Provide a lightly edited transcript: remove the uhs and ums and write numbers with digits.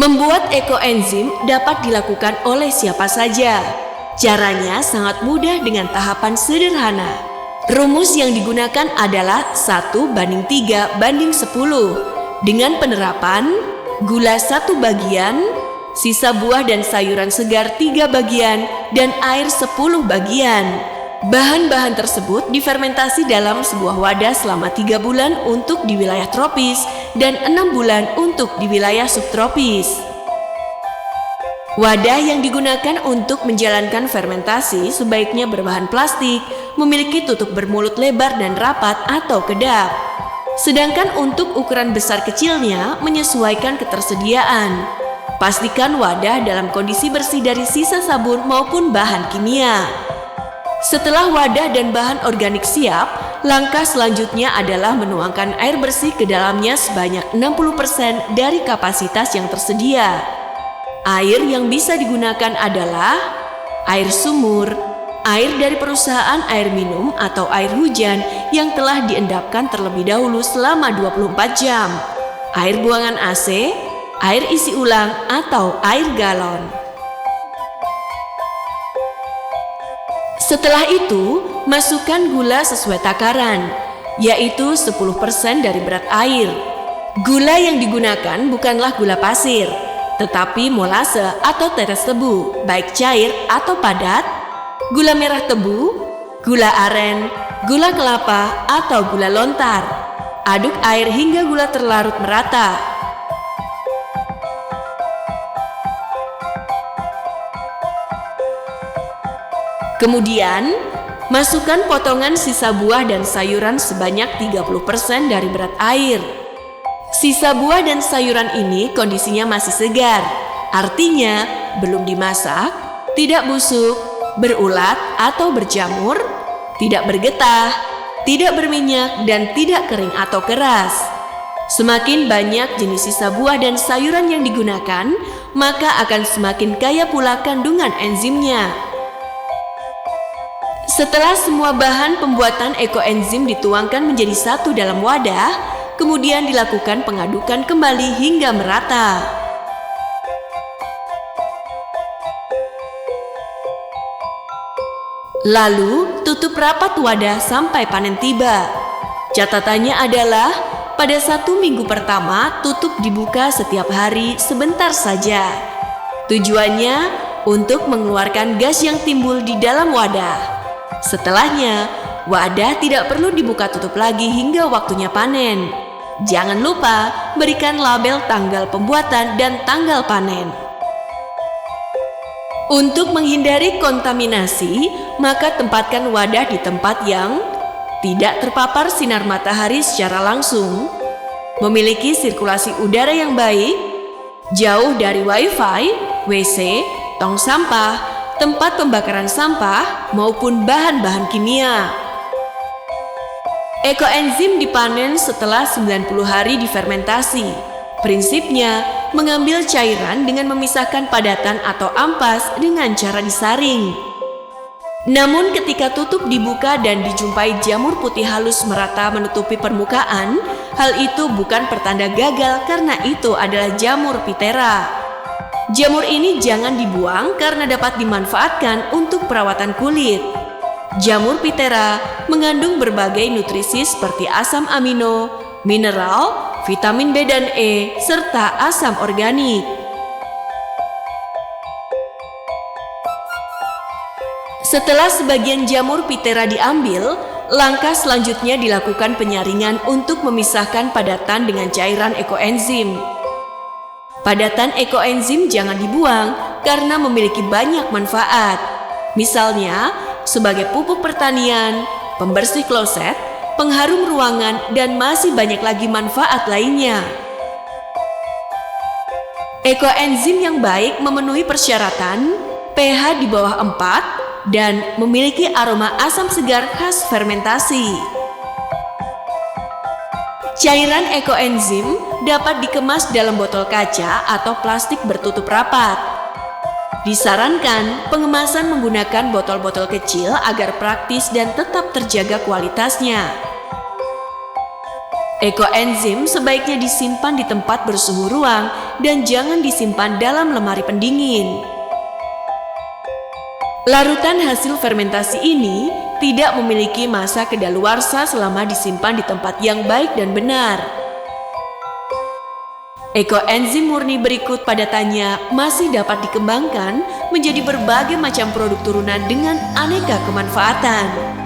Membuat ekoenzim dapat dilakukan oleh siapa saja. Caranya sangat mudah dengan tahapan sederhana. Rumus yang digunakan adalah 1:3:10 dengan penerapan gula 1 bagian, sisa buah dan sayuran segar 3 bagian, dan air 10 bagian. Bahan-bahan tersebut difermentasi dalam sebuah wadah selama 3 bulan untuk di wilayah tropis dan 6 bulan untuk di wilayah subtropis. Wadah yang digunakan untuk menjalankan fermentasi sebaiknya berbahan plastik, memiliki tutup bermulut lebar dan rapat atau kedap. Sedangkan untuk ukuran besar kecilnya menyesuaikan ketersediaan. Pastikan wadah dalam kondisi bersih dari sisa sabun maupun bahan kimia. Setelah wadah dan bahan organik siap, langkah selanjutnya adalah menuangkan air bersih ke dalamnya sebanyak 60% dari kapasitas yang tersedia. Air yang bisa digunakan adalah air sumur, air dari perusahaan air minum atau air hujan yang telah diendapkan terlebih dahulu selama 24 jam, air buangan AC, air isi ulang atau air galon. Setelah itu, masukkan gula sesuai takaran, yaitu 10% dari berat air. Gula yang digunakan bukanlah gula pasir, tetapi molase atau tetes tebu, baik cair atau padat, gula merah tebu, gula aren, gula kelapa, atau gula lontar. Aduk air hingga gula terlarut merata. Kemudian, masukkan potongan sisa buah dan sayuran sebanyak 30% dari berat air. Sisa buah dan sayuran ini kondisinya masih segar, artinya belum dimasak, tidak busuk, berulat atau berjamur, tidak bergetah, tidak berminyak, dan tidak kering atau keras. Semakin banyak jenis sisa buah dan sayuran yang digunakan, maka akan semakin kaya pula kandungan enzimnya. Setelah semua bahan pembuatan ekoenzim dituangkan menjadi satu dalam wadah, kemudian dilakukan pengadukan kembali hingga merata. Lalu, tutup rapat wadah sampai panen tiba. Catatannya adalah, pada 1 minggu pertama, tutup dibuka setiap hari sebentar saja. Tujuannya untuk mengeluarkan gas yang timbul di dalam wadah. Setelahnya, wadah tidak perlu dibuka tutup lagi hingga waktunya panen. Jangan lupa berikan label tanggal pembuatan dan tanggal panen. Untuk menghindari kontaminasi, maka tempatkan wadah di tempat yang tidak terpapar sinar matahari secara langsung, memiliki sirkulasi udara yang baik, jauh dari wifi, WC, tong sampah, tempat pembakaran sampah, maupun bahan-bahan kimia. Ekoenzim dipanen setelah 90 hari difermentasi. Prinsipnya, mengambil cairan dengan memisahkan padatan atau ampas dengan cara disaring. Namun ketika tutup dibuka dan dijumpai jamur putih halus merata menutupi permukaan, hal itu bukan pertanda gagal karena itu adalah jamur Phthira. Jamur ini jangan dibuang karena dapat dimanfaatkan untuk perawatan kulit. Jamur Phthira mengandung berbagai nutrisi seperti asam amino, mineral, vitamin B dan E, serta asam organik. Setelah sebagian jamur Phthira diambil, langkah selanjutnya dilakukan penyaringan untuk memisahkan padatan dengan cairan ekoenzim. Padatan ekoenzim jangan dibuang karena memiliki banyak manfaat. Misalnya, sebagai pupuk pertanian, pembersih kloset, pengharum ruangan, dan masih banyak lagi manfaat lainnya. Ekoenzim yang baik memenuhi persyaratan pH di bawah 4 dan memiliki aroma asam segar khas fermentasi. Cairan ekoenzim dapat dikemas dalam botol kaca atau plastik bertutup rapat. Disarankan pengemasan menggunakan botol-botol kecil agar praktis dan tetap terjaga kualitasnya. Ekoenzim sebaiknya disimpan di tempat bersuhu ruang dan jangan disimpan dalam lemari pendingin. Larutan hasil fermentasi ini tidak memiliki masa kedaluarsa selama disimpan di tempat yang baik dan benar. Ekoenzim murni berikut padatannya masih dapat dikembangkan menjadi berbagai macam produk turunan dengan aneka kemanfaatan.